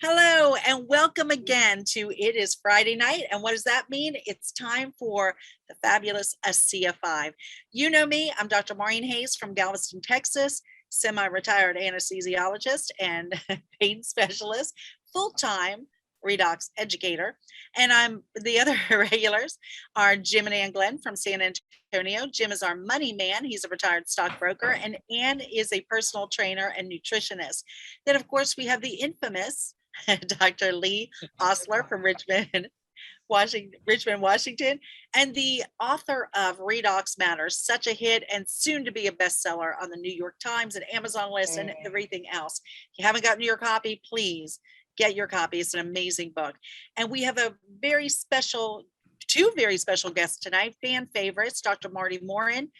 Hello and welcome again to It is Friday night. And what does that mean? It's time for the fabulous Asea 5. You know me, I'm Dr. Maureen Hayes from Galveston, Texas, semi-retired anesthesiologist and pain specialist, full-time Redox educator. And I'm the other regulars are Jim and Ann Glenn from San Antonio. Jim is our money man. He's a retired stockbroker, and Ann is a personal trainer and nutritionist. Then, of course, we have the infamous Dr. Lee Osler from Richmond, Washington, and the author of Redox Matters, such a hit and soon to be a bestseller on the New York Times and Amazon list and everything else. If you haven't gotten your copy, please get your copy. It's an amazing book. And we have two very special guests tonight, fan favorites, Dr. Marty Morin,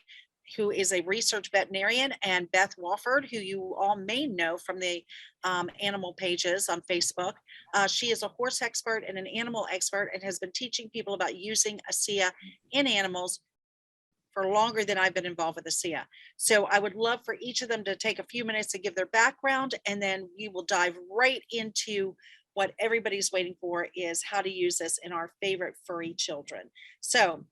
who is a research veterinarian, and Beth Wofford, who you all may know from the animal pages on Facebook. She is a horse expert and an animal expert and has been teaching people about using Asea in animals for longer than I've been involved with Asea. So I would love for each of them to take a few minutes to give their background, and then we will dive right into what everybody's waiting for, is how to use this in our favorite furry children. So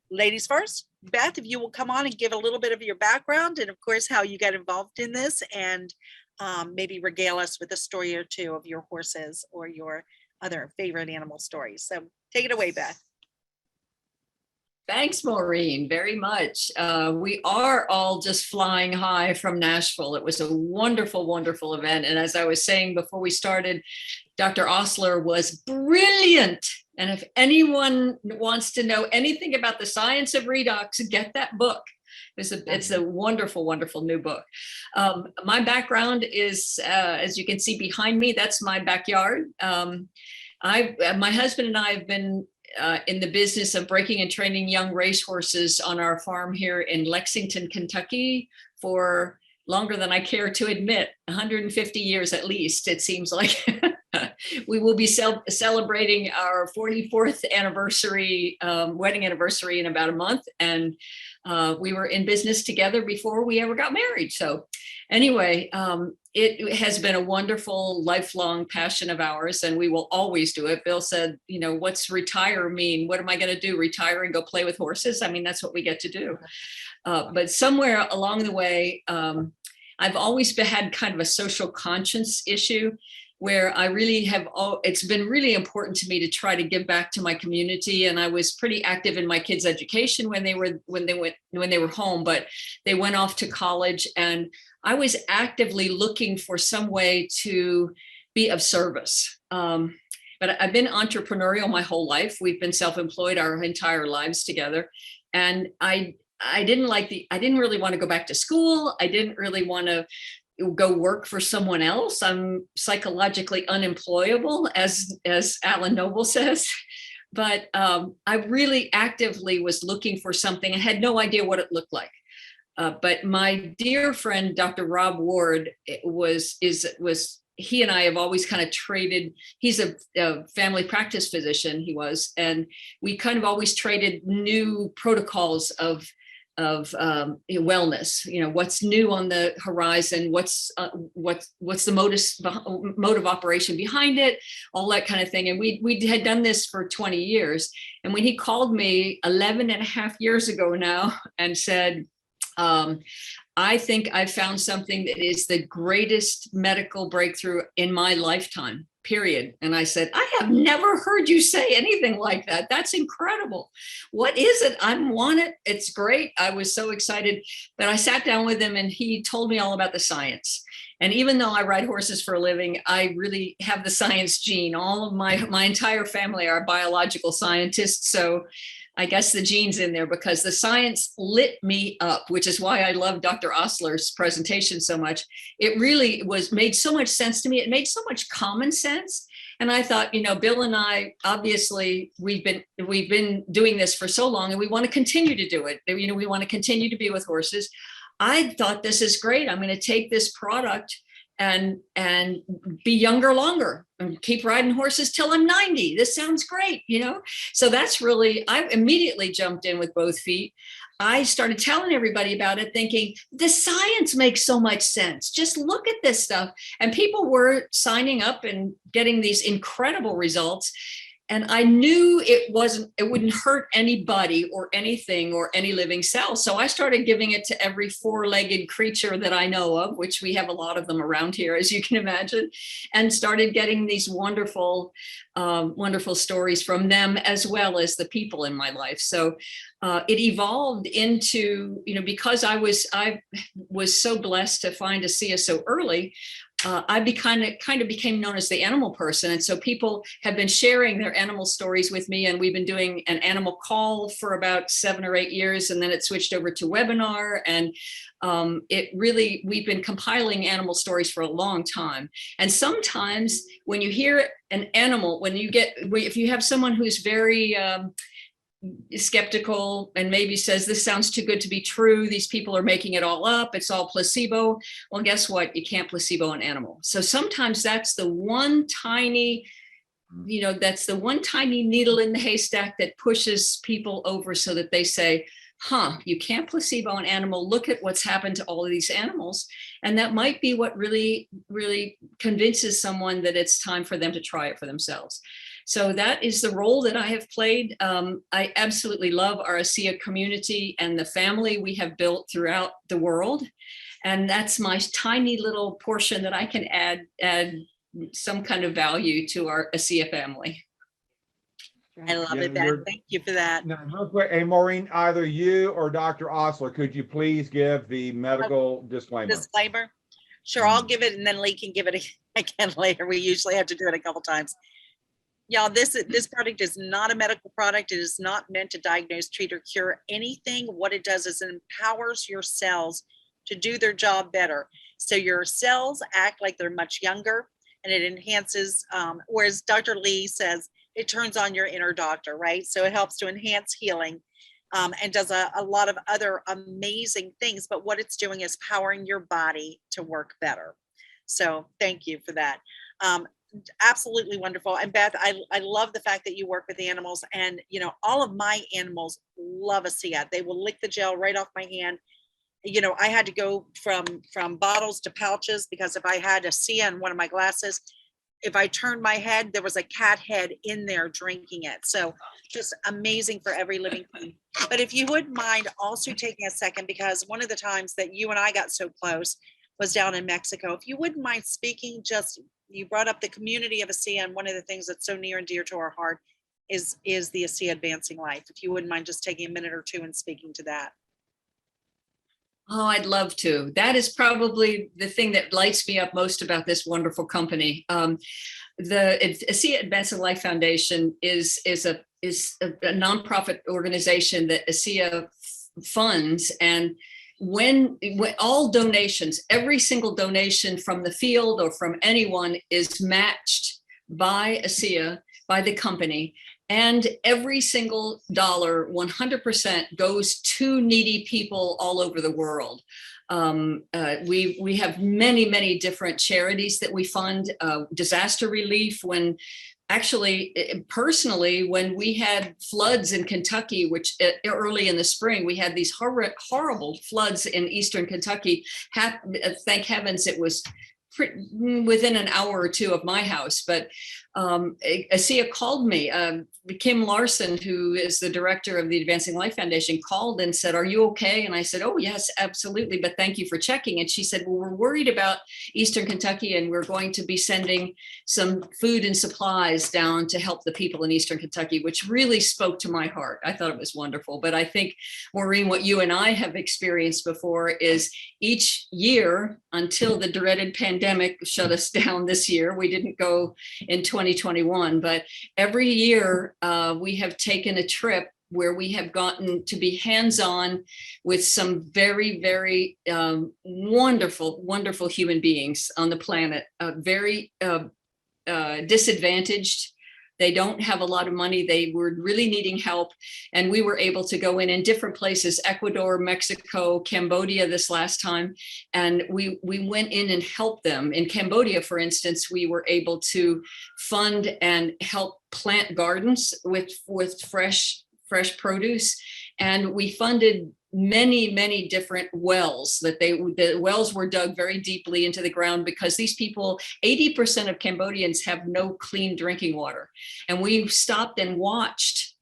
ladies first. Beth, if you will come on and give a little bit of your background and of course how you got involved in this, and maybe regale us with a story or two of your horses or your other favorite animal stories. So take it away, Beth. Thanks, Maureen, very much. We are all just flying high from Nashville. It was a wonderful, wonderful event. And as I was saying before we started, Dr. Osler was brilliant. And if anyone wants to know anything about the science of redox, get that book. It's a wonderful, wonderful new book. My background is, as you can see behind me, that's my backyard. My husband and I have been in the business of breaking and training young racehorses on our farm here in Lexington, Kentucky for longer than I care to admit, 150 years at least, it seems like. We will be celebrating our 44th anniversary, wedding anniversary in about a month. And we were in business together before we ever got married. So anyway, it has been a wonderful lifelong passion of ours, and we will always do it. Bill said, you know, what's retire mean? What am I going to do? Retire and go play with horses? I mean, that's what we get to do. But somewhere along the way, I've always had kind of a social conscience issue, where I really have, it's been really important to me to try to give back to my community. And I was pretty active in my kids' education when they were home, but they went off to college, and I was actively looking for some way to be of service. But I've been entrepreneurial my whole life. We've been self-employed our entire lives together. And I didn't really want to go back to school. I didn't really want to go work for someone else. I'm psychologically unemployable, as Alan Noble says. But I really actively was looking for something and had no idea what it looked like. But my dear friend, Dr. Rob Ward, he and I have always kind of traded. He's a family practice physician, he was, and we kind of always traded new protocols of wellness, you know, what's new on the horizon, what's the mode of operation behind it, all that kind of thing. And we had done this for 20 years. And when he called me 11 and a half years ago now and said, I think I found something that is the greatest medical breakthrough in my lifetime, period. And I said, I have never heard you say anything like that. That's incredible. What is it? I want it. It's great. I was so excited. But I sat down with him and he told me all about the science. And even though I ride horses for a living, I really have the science gene. All of my entire family are biological scientists. So I guess the gene's in there, because the science lit me up, which is why I love Dr. Osler's presentation so much. It really made so much sense to me. It made so much common sense. And I thought, you know, Bill and I, obviously, we've been doing this for so long, and we want to continue to do it. You know, we want to continue to be with horses. I thought, this is great. I'm going to take this product and be younger longer and keep riding horses till I'm 90. This sounds great, you know? So that's really, I immediately jumped in with both feet. I started telling everybody about it, thinking the science makes so much sense. Just look at this stuff. And people were signing up and getting these incredible results. And I knew it wouldn't hurt anybody or anything or any living cell. So I started giving it to every four-legged creature that I know of, which we have a lot of them around here, as you can imagine, and started getting these wonderful, wonderful stories from them, as well as the people in my life. So it evolved into, you know, because I was so blessed to find Asea so early. I kind of became known as the animal person. And so people have been sharing their animal stories with me, and we've been doing an animal call for about 7 or 8 years. And then it switched over to webinar, and we've been compiling animal stories for a long time. And sometimes when you hear an animal, if you have someone who's very, skeptical and maybe says this sounds too good to be true, these people are making it all up, it's all placebo. Well, guess what? You can't placebo an animal. So sometimes that's the one tiny, that's the one tiny needle in the haystack that pushes people over, so that they say, you can't placebo an animal. Look at what's happened to all of these animals. And that might be what really, really convinces someone that it's time for them to try it for themselves. So that is the role that I have played. I absolutely love our Asea community and the family we have built throughout the world. And that's my tiny little portion that I can add some kind of value to our Asea family. I love it, Beth. Thank you for that. Now, real quick, hey, Maureen, either you or Dr. Osler, could you please give the medical disclaimer? Sure, I'll give it, and then Lee can give it again later. We usually have to do it a couple times. Y'all, this product is not a medical product. It is not meant to diagnose, treat, or cure anything. What it does is it empowers your cells to do their job better. So your cells act like they're much younger, and it enhances, whereas Dr. Lee says, it turns on your inner doctor, right? So it helps to enhance healing, and does a lot of other amazing things. But what it's doing is powering your body to work better. So thank you for that. Absolutely wonderful. And Beth, I love the fact that you work with the animals, and all of my animals love Asea. They will lick the gel right off my hand. I had to go from bottles to pouches, because if I had Asea in one of my glasses, if I turned my head, there was a cat head in there drinking it. So just amazing for every living thing. But if you wouldn't mind also taking a second, because one of the times that you and I got so close was down in Mexico. If you wouldn't mind speaking, you brought up the community of Asea, and one of the things that's so near and dear to our heart is the Asea Advancing Life. If you wouldn't mind just taking a minute or two and speaking to that. Oh, I'd love to. That is probably the thing that lights me up most about this wonderful company. The Asea Advancing Life Foundation is a nonprofit organization that Asea funds, and when all donations, every single donation from the field or from anyone, is matched by Asea, by the company. And every single dollar, 100%, goes to needy people all over the world. We have many, many different charities that we fund. Disaster relief, personally, when we had floods in Kentucky, which early in the spring, we had these horrible floods in Eastern Kentucky. Thank heavens it was within an hour or two of my house. But Asea called me. Kim Larson, who is the director of the Advancing Life Foundation, called and said, "Are you okay?" And I said, "Oh, yes, absolutely. But thank you for checking." And she said, "Well, we're worried about Eastern Kentucky, and we're going to be sending some food and supplies down to help the people in Eastern Kentucky," which really spoke to my heart. I thought it was wonderful. But I think, Maureen, what you and I have experienced before is each year, until the dreaded pandemic shut us down this year, we didn't go in 2021, but every year we have taken a trip where we have gotten to be hands-on with some very, very wonderful, wonderful human beings on the planet, very disadvantaged They don't have a lot of money. They were really needing help. And we were able to go in different places, Ecuador, Mexico, Cambodia this last time. And we went in and helped them. In Cambodia, for instance, we were able to fund and help plant gardens with fresh produce. And we funded many different wells the wells were dug very deeply into the ground, because these people, 80% of Cambodians have no clean drinking water. And we stopped and watched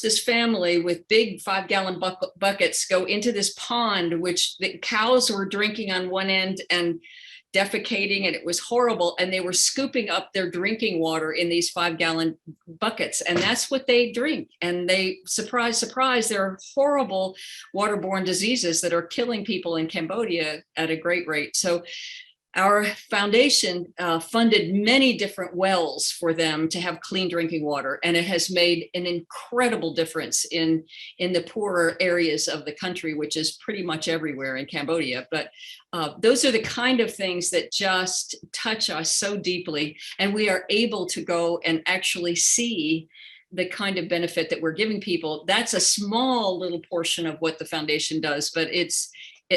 this family with big 5-gallon buckets go into this pond, which the cows were drinking on one end and defecating, and it was horrible. And they were scooping up their drinking water in these 5-gallon buckets, and that's what they drink. And they, surprise, there are horrible waterborne diseases that are killing people in Cambodia at a great rate. So our foundation funded many different wells for them to have clean drinking water, and it has made an incredible difference in the poorer areas of the country, which is pretty much everywhere in Cambodia. But those are the kind of things that just touch us so deeply, and we are able to go and actually see the kind of benefit that we're giving people. That's a small little portion of what the foundation does, but it's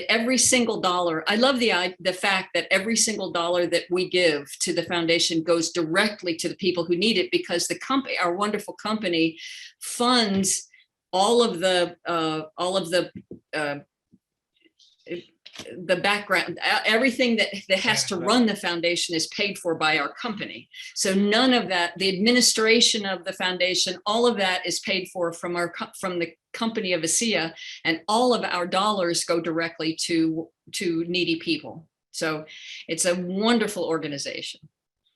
every single dollar. I love the fact that every single dollar that we give to the foundation goes directly to the people who need it, because the company, our wonderful company, funds all of the background. Everything that has to run the foundation is paid for by our company. So none of that, the administration of the foundation, all of that is paid for from the company of Asea, and all of our dollars go directly to needy people. So it's a wonderful organization.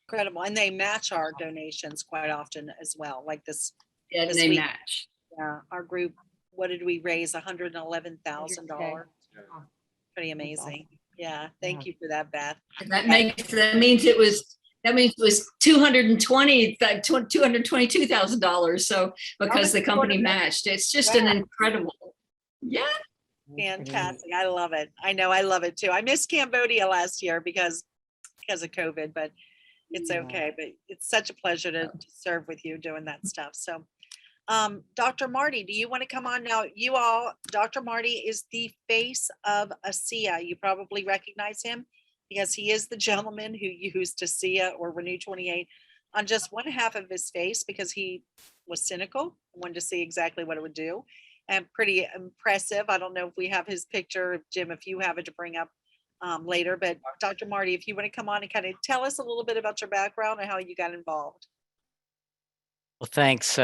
Incredible. And they match our donations quite often as well. Like this. Yeah, this they week, match. Yeah, our group, what did we raise? $111,000. Pretty amazing. Yeah. Thank you for that, Beth. That means it was $222,000. So because the company matched, it's just an incredible. Yeah. Fantastic. I love it. I know. I love it too. I missed Cambodia last year because of COVID, but it's okay. But it's such a pleasure to serve with you doing that stuff. So Dr. Marty, do you want to come on now? Dr. Marty is the face of Asea. You probably recognize him because he is the gentleman who used Asea or Renew 28 on just one half of his face, because he was cynical, wanted to see exactly what it would do, and pretty impressive. I don't know if we have his picture, Jim, if you have it to bring up later, but Dr. Marty, if you want to come on and kind of tell us a little bit about your background and how you got involved. Well, thanks,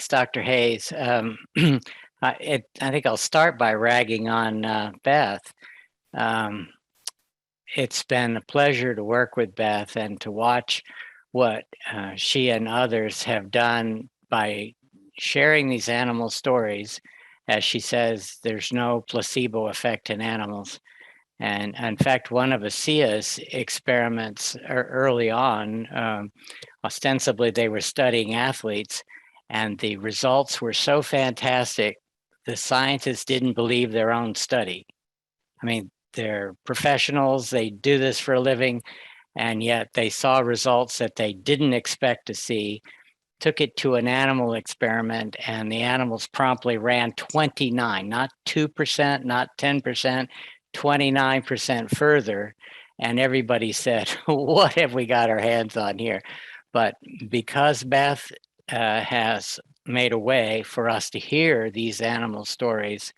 Dr. Hayes. I think I'll start by ragging on Beth. It's been a pleasure to work with Beth and to watch what she and others have done by sharing these animal stories. As she says, there's no placebo effect in animals. And in fact, one of Asea's experiments early on, ostensibly they were studying athletes, and the results were so fantastic, the scientists didn't believe their own study. I mean, they're professionals, they do this for a living, and yet they saw results that they didn't expect to see, took it to an animal experiment, and the animals promptly ran 29, not 2%, not 10%, 29% further. And everybody said, what have we got our hands on here? But because Beth has made a way for us to hear these animal stories,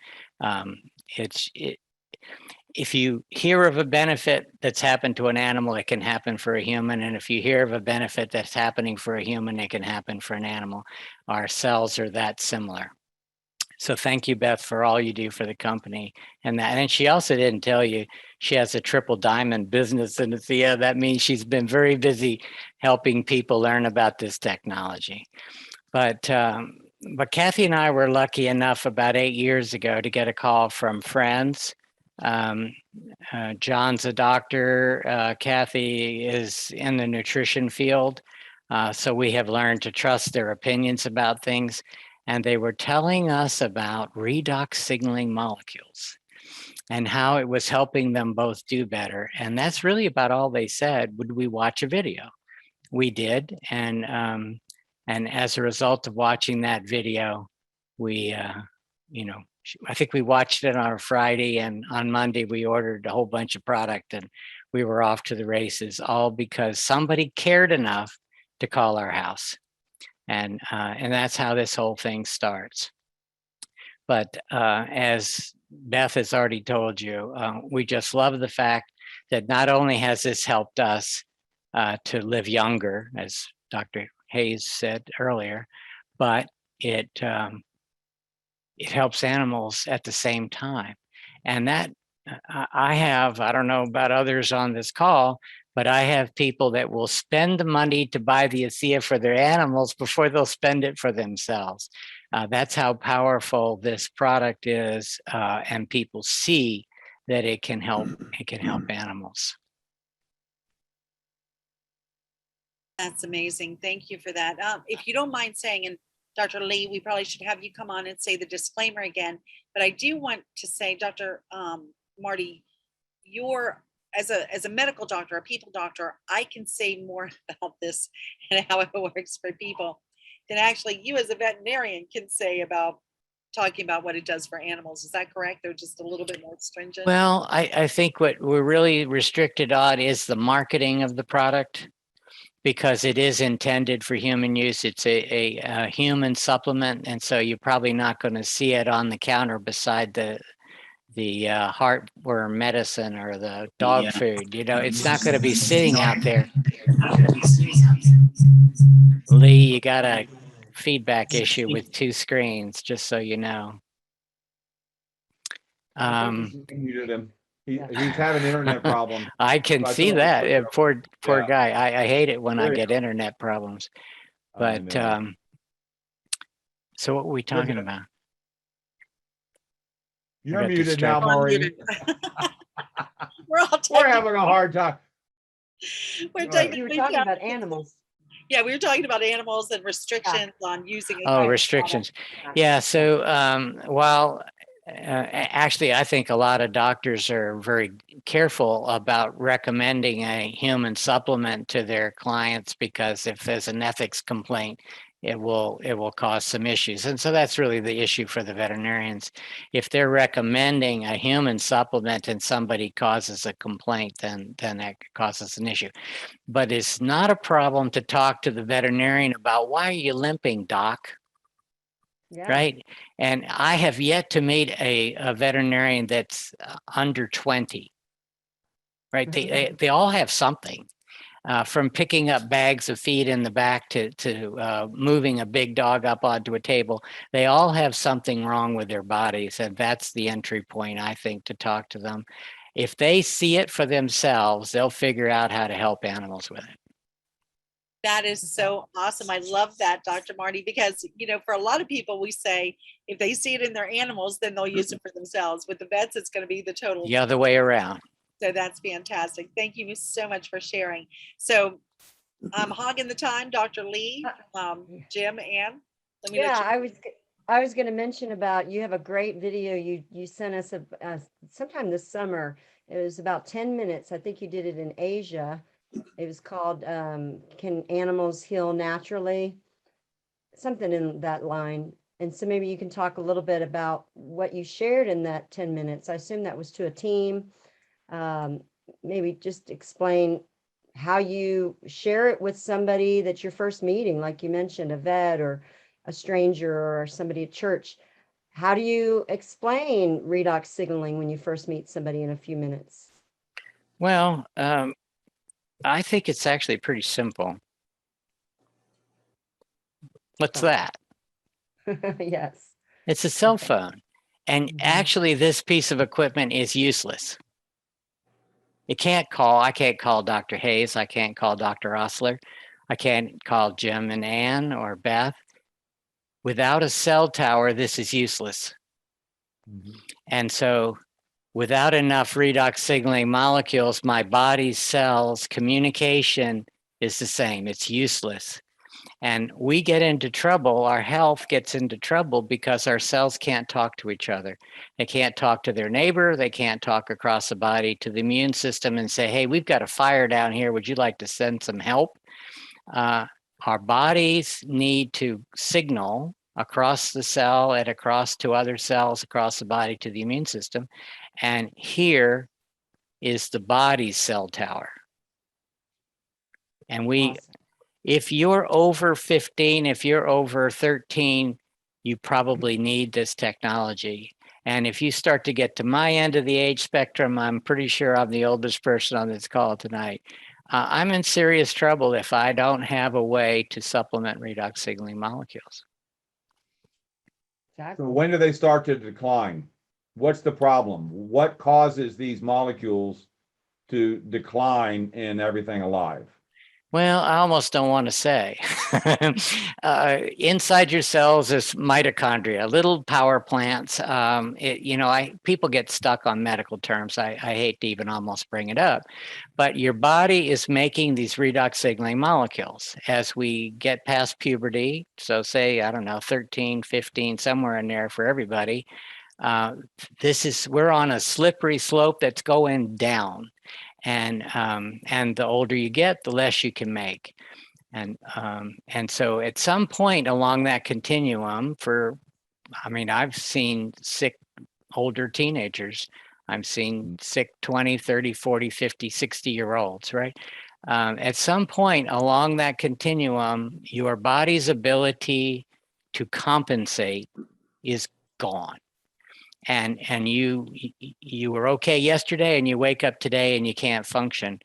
if you hear of a benefit that's happened to an animal, it can happen for a human. And if you hear of a benefit that's happening for a human, it can happen for an animal. Our cells are that similar. So thank you, Beth, for all you do for the company. And she also didn't tell you she has a triple diamond business in Asea. That means she's been very busy helping people learn about this technology. But Kathy and I were lucky enough about 8 years ago to get a call from friends. John's a doctor. Kathy is in the nutrition field. So we have learned to trust their opinions about things. And they were telling us about redox signaling molecules and how it was helping them both do better. And that's really about all they said. Would we watch a video? We did. And And as a result of watching that video, we, I think we watched it on a Friday, and on Monday we ordered a whole bunch of product and we were off to the races, all because somebody cared enough to call our house. And that's how this whole thing starts. But as Beth has already told you, we just love the fact that not only has this helped us to live younger, as Dr. Hayes said earlier, but it helps animals at the same time. And that I don't know about others on this call, but I have people that will spend the money to buy the Asea for their animals before they'll spend it for themselves. That's how powerful this product is, and people see that it can help animals. That's amazing. Thank you for that. If you don't mind saying, and Dr. Lee, we probably should have you come on and say the disclaimer again, but I do want to say, Dr. Marty, you're as a medical doctor, a people doctor, I can say more about this and how it works for people than actually you as a veterinarian can say about talking about what it does for animals. Is that correct? They're just a little bit more stringent. Well, I think what we're really restricted on is the marketing of the product, because it is intended for human use. It's a human supplement, and so you're probably not going to see it on the counter beside the heartworm medicine or the dog food. It's not going to be sitting out there. Lee, you got a feedback issue with two screens, just so you know. Muted him. He's having internet problems. I can see that. Poor guy. I hate it when I get internet problems. But so what were we talking about? You're muted now, Maureen. We're having a hard time. You were talking about animals. Yeah, we were talking about animals and restrictions on using it. Oh, restrictions. Yeah. So while actually, I think a lot of doctors are very careful about recommending a human supplement to their clients, because if there's an ethics complaint, it will cause some issues. And so that's really the issue for the veterinarians. If they're recommending a human supplement and somebody causes a complaint, then that causes an issue. But it's not a problem to talk to the veterinarian about, why are you limping, doc? Yeah. Right. And I have yet to meet a veterinarian that's under 20. Right. They all have something, from picking up bags of feed in the back to moving a big dog up onto a table. They all have something wrong with their bodies. And that's the entry point, I think, to talk to them. If they see it for themselves, they'll figure out how to help animals with it. That is so awesome. I love that, Dr. Marty, because, for a lot of people, we say if they see it in their animals, then they'll use it for themselves. With the vets, it's going to be the total. The other way around. So that's fantastic. Thank you so much for sharing. So I'm hogging the time, Dr. Lee, Jim, Ann. I was going to mention about, you have a great video you sent us sometime this summer. It was about 10 minutes. I think you did it in Asia. It was called Can Animals Heal Naturally? Something in that line. And so maybe you can talk a little bit about what you shared in that 10 minutes. I assume that was to a team. Maybe just explain how you share it with somebody that you're first meeting, like you mentioned, a vet or a stranger or somebody at church. How do you explain redox signaling when you first meet somebody in a few minutes? Well, I think it's actually pretty simple. What's that? Yes. It's a cell phone. And actually, this piece of equipment is useless. I can't call Dr. Hayes. I can't call Dr. Osler. I can't call Jim and Ann or Beth. Without a cell tower, this is useless. And so without enough redox signaling molecules, my body's cells communication is the same. It's useless. And we get into trouble, our health gets into trouble because our cells can't talk to each other. They can't talk to their neighbor. They can't talk across the body to the immune system and say, hey, we've got a fire down here. Would you like to send some help? our bodies need to signal across the cell and across to other cells across the body to the immune system. And here is the body's cell tower. And Awesome. if you're over 15, if you're over 13, you probably need this technology. And if you start to get to my end of the age spectrum, I'm pretty sure I'm the oldest person on this call tonight. I'm in serious trouble if I don't have a way to supplement redox signaling molecules. Exactly. So when do they start to decline? What's the problem? What causes these molecules to decline in everything alive? Well, I almost don't want to say. Inside your cells is mitochondria, little power plants. People get stuck on medical terms. I hate to even almost bring it up, but your body is making these redox signaling molecules as we get past puberty. So say, I don't know, 13, 15, somewhere in there for everybody. We're on a slippery slope that's going down. And the older you get, the less you can make. And so at some point along that continuum I've seen sick older teenagers. I've seen sick 20, 30, 40, 50, 60-year-olds, right? At some point along that continuum, your body's ability to compensate is gone. And you were okay yesterday and you wake up today and you can't function.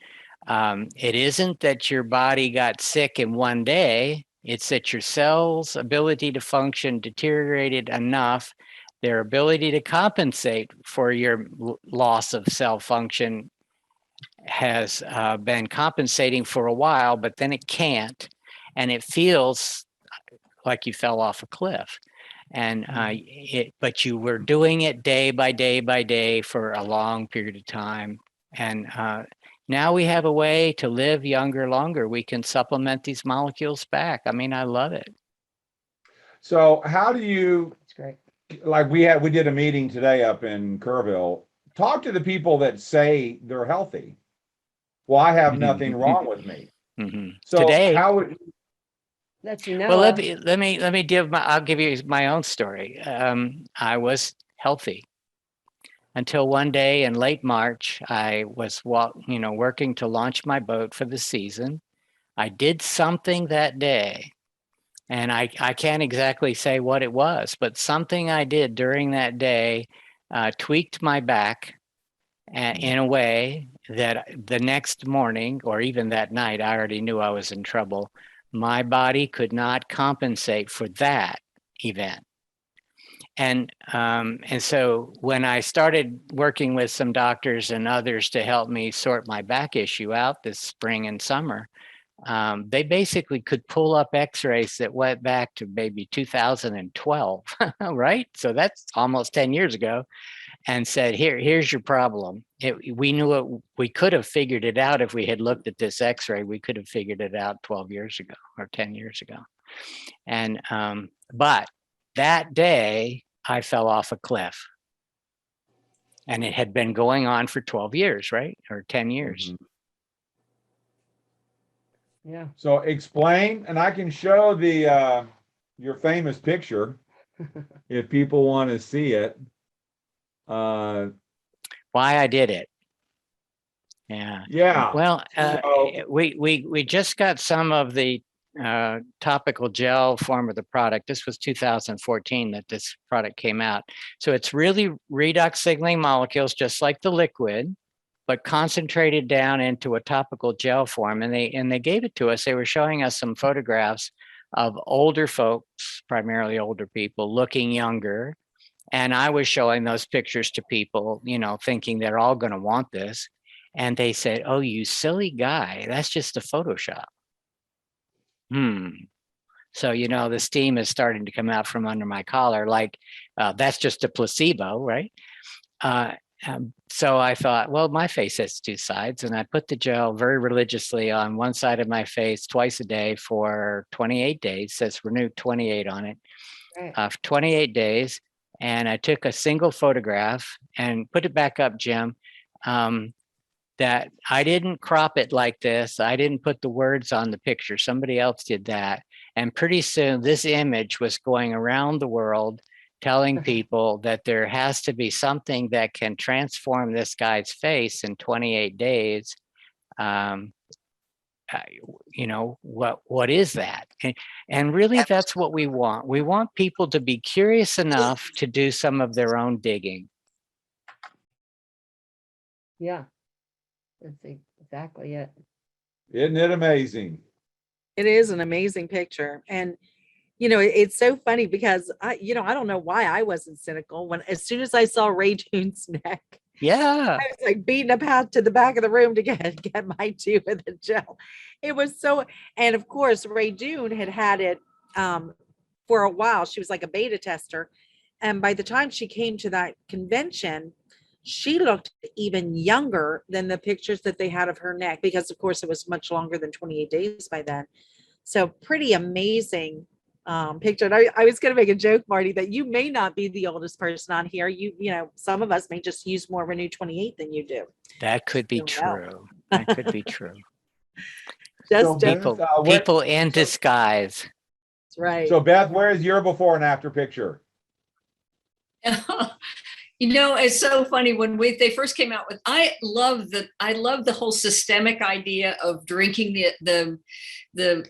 It isn't that your body got sick in one day. It's that your cells' ability to function deteriorated enough, their ability to compensate for your loss of cell function has been compensating for a while, but then it can't. And it feels like you fell off a cliff. And but you were doing it day by day by day for a long period of time. And now we have a way to live younger, longer. We can supplement these molecules back. I mean, I love it. So how do you, That's great. like we did a meeting today up in Kerrville, talk to the people that say they're healthy. Well, I have nothing wrong with me. Mm-hmm. So Today, how would, That you know. well, of. I'll give you my own story. I was healthy until one day in late March. I was working to launch my boat for the season. I did something that day, and I can't exactly say what it was, but something I did during that day tweaked my back in a way that the next morning or even that night, I already knew I was in trouble. My body could not compensate for that event. And so when I started working with some doctors and others to help me sort my back issue out this spring and summer, they basically could pull up x-rays that went back to maybe 2012, right? So that's almost 10 years ago, and said, here's your problem. We knew it, we could have figured it out if we had looked at this x-ray. We could have figured it out 12 years ago or 10 years ago. And but that day I fell off a cliff, and it had been going on for 12 years, right? Or 10 years. Mhm. Yeah. So explain, and I can show the your famous picture if people want to see it. Why I did it. Yeah. Yeah. Well, So- we just got some of the topical gel form of the product. This was 2014 that this product came out. So it's really redox signaling molecules, just like the liquid, but concentrated down into a topical gel form. And they gave it to us. They were showing us some photographs of older folks, primarily older people, looking younger. And I was showing those pictures to people, thinking they're all going to want this. And they said, "Oh, you silly guy, that's just a Photoshop." So, the steam is starting to come out from under my collar, like that's just a placebo, right? So I thought, well, my face has two sides, and I put the gel very religiously on one side of my face twice a day for 28 days. It says Renew 28 on it, Right. 28 days. And I took a single photograph and put it back up, Jim. that I didn't crop it like this. I didn't put the words on the picture. Somebody else did that. And pretty soon this image was going around the world telling people that there has to be something that can transform this guy's face in 28 days. You know, what is that? And really, that's what we want. We want people to be curious enough to do some of their own digging. Yeah, that's exactly it. Isn't it amazing? It is an amazing picture. And, you know, it's so funny because I don't know why I wasn't cynical when, as soon as I saw Ray June's neck, Yeah. I was like beating a path to the back of the room to get my tube of the gel. It was so, and of course, Ray June had it for a while. She was like a beta tester. And by the time she came to that convention, she looked even younger than the pictures that they had of her neck, because of course it was much longer than 28 days by then. So pretty amazing picture. And I was going to make a joke, Marty, that you may not be the oldest person on here. You know, some of us may just use more Renew 28 than you do. That could be true. That could be true. So Just Beth, People in disguise. that's right. So Beth, where is your before and after picture? You know, it's so funny when they first came out with, I love the whole systemic idea of drinking the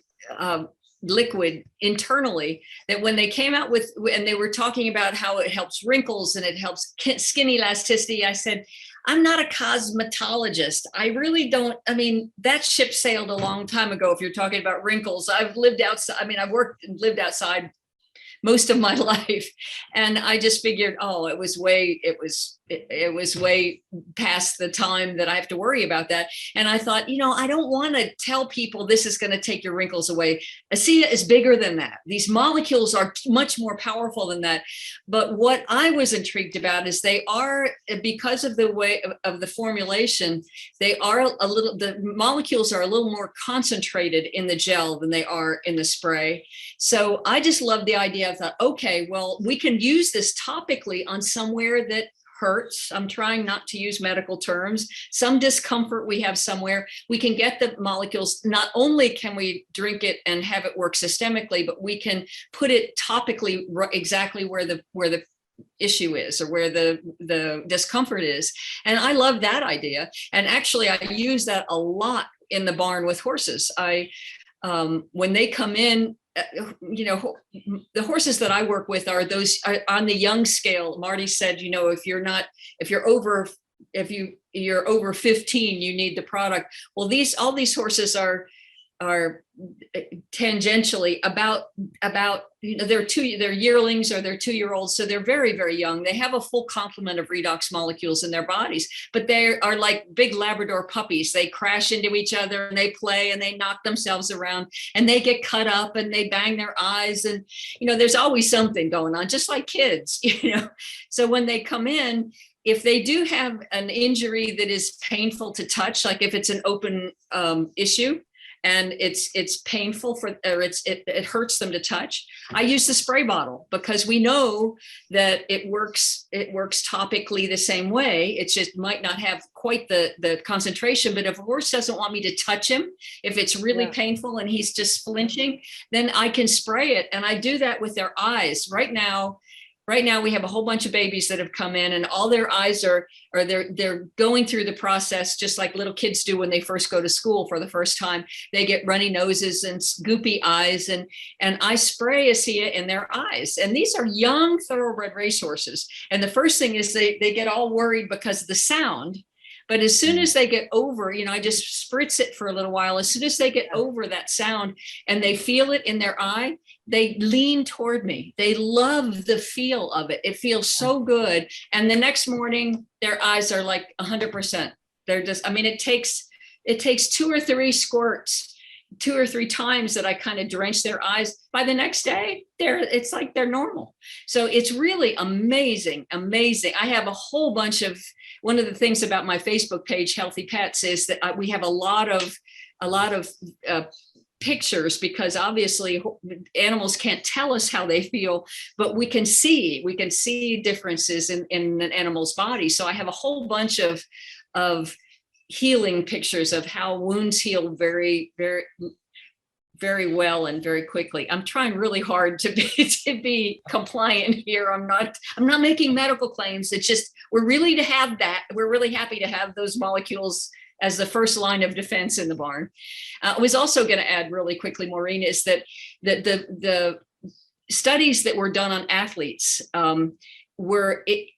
liquid internally, that when they came out with, and they were talking about how it helps wrinkles and it helps skin elasticity, I said, I'm not a cosmetologist. I really don't. I mean, that ship sailed a long time ago. If you're talking about wrinkles, I've lived outside. I mean, I've worked and lived outside most of my life. And I just figured, oh, it was way past the time that I have to worry about that. And I thought, you know, I don't want to tell people this is going to take your wrinkles away. Asea is bigger than that. These molecules are much more powerful than that. But what I was intrigued about is they are, because of the way of the formulation, they are the molecules are a little more concentrated in the gel than they are in the spray. So I just love the idea. I thought, okay, well, we can use this topically on somewhere that hurts. I'm trying not to use medical terms. Some discomfort we have somewhere. We can get the molecules. Not only can we drink it and have it work systemically, but we can put it topically exactly where the issue is, or where the discomfort is. And I love that idea. And actually, I use that a lot in the barn with horses. When they come in, you know, the horses that I work with are those on the young scale. Marty said, you know, if you're over 15, you need the product. Well, all these horses are tangentially about, you know, they're yearlings or they're 2-year-olds. So they're very, very young. They have a full complement of redox molecules in their bodies, but they are like big Labrador puppies. They crash into each other and they play and they knock themselves around and they get cut up and they bang their eyes. And, you know, there's always something going on, just like kids, you know. So when they come in, if they do have an injury that is painful to touch, like if it's an open issue, and it's painful it hurts them to touch, I use the spray bottle, because we know that it works topically the same way. It just might not have quite the concentration, but if a horse doesn't want me to touch him, if it's really painful and he's just flinching, then I can spray it. And I do that with their eyes. Right now, we have a whole bunch of babies that have come in, and all their eyes they're going through the process just like little kids do when they first go to school for the first time. They get runny noses and goopy eyes, and I spray Asea in their eyes. And these are young thoroughbred racehorses. And the first thing is they get all worried because of the sound. But as soon as they get over, you know, I just spritz it for a little while. As soon as they get over that sound and they feel it in their eye, they lean toward me. They love the feel of it. It feels so good. And the next morning, their eyes are like 100%. They're just, I mean, it takes 2 or 3 squirts, 2 or 3 times that I kind of drench their eyes. By the next day, it's like they're normal. So it's really amazing, amazing. I have a whole bunch of, one of the things about my Facebook page, Healthy Pets, is that we have a lot of pictures, because obviously animals can't tell us how they feel, but we can see differences in an animal's body. So I have a whole bunch of healing pictures of how wounds heal very, very, very well and very quickly. I'm trying really hard to be compliant here. I'm not making medical claims. It's just, we're really happy to have those molecules as the first line of defense in the barn. I was also going to add really quickly, Maureen, is that the studies that were done on athletes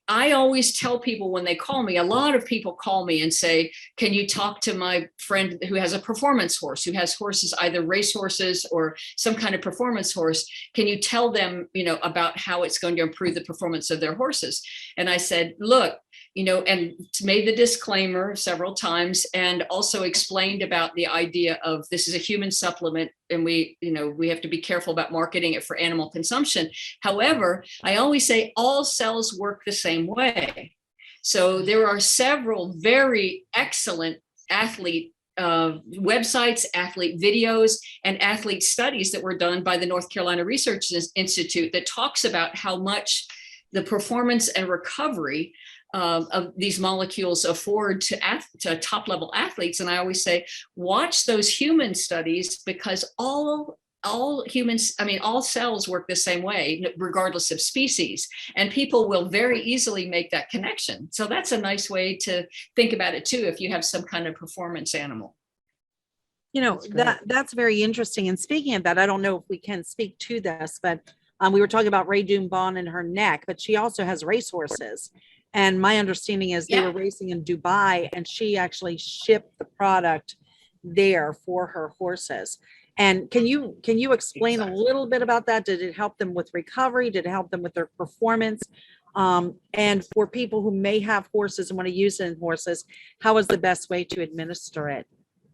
I always tell people when they call me, a lot of people call me and say, can you talk to my friend who has a performance horse, who has horses, either race horses or some kind of performance horse? Can you tell them, about how it's going to improve the performance of their horses? And I said, look, and made the disclaimer several times, and also explained about the idea of this is a human supplement, and we have to be careful about marketing it for animal consumption. However, I always say all cells work the same way. So there are several very excellent athlete websites, athlete videos, and athlete studies that were done by the North Carolina Research Institute that talks about how much the performance and recovery of these molecules afford to top level athletes. And I always say, watch those human studies, because all humans, all cells work the same way, regardless of species. And people will very easily make that connection. So that's a nice way to think about it too, if you have some kind of performance animal. That's very interesting. And speaking of that, I don't know if we can speak to this, but we were talking about Ray Doom in her neck, but she also has racehorses. And my understanding is they were racing in Dubai, and she actually shipped the product there for her horses. And can you explain a little bit about that? Did it help them with recovery? Did it help them with their performance? And for people who may have horses and want to use it in horses, how is the best way to administer it?